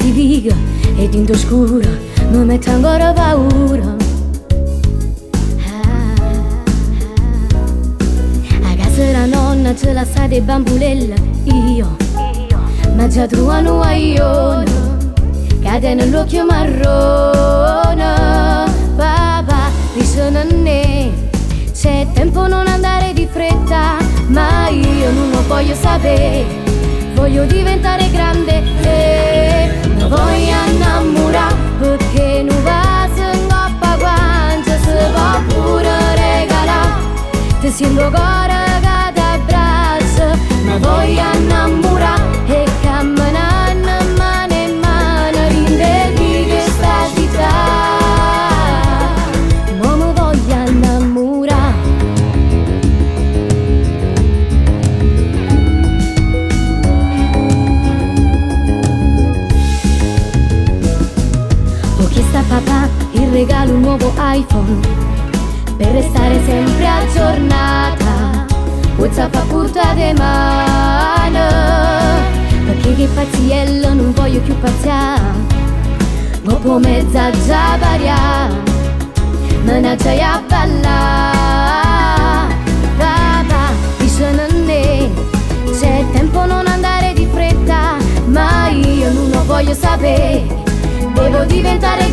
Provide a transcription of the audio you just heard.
ti dico e tinto scuro mi mette ancora paura. A casa la nonna ce la sa de bambulella, io ma già trovano un guaglione che tiene l'occhio marrone. Papà dice nonnè, c'è tempo non andare di fretta, ma io non lo voglio sapere, voglio diventare grande e mi voglio innamorare, perché non va se ngoppa quando si può pure regalare. Ti sento cuore che ti abbraccia, mi voglio innamorare e camminare mano in mano rinde di questa città. Ma mi voglio innamorare. Ho chiesto a papà il regalo, un nuovo iPhone, per restare sempre aggiornata. WhatsApp a portata di mano, perché che pazziello non voglio più pazziare. Dopo mezza già variare, menaggia a ballare. Papà dice nonnè, c'è tempo non andare di fretta, ma io non lo voglio sapere, devo diventare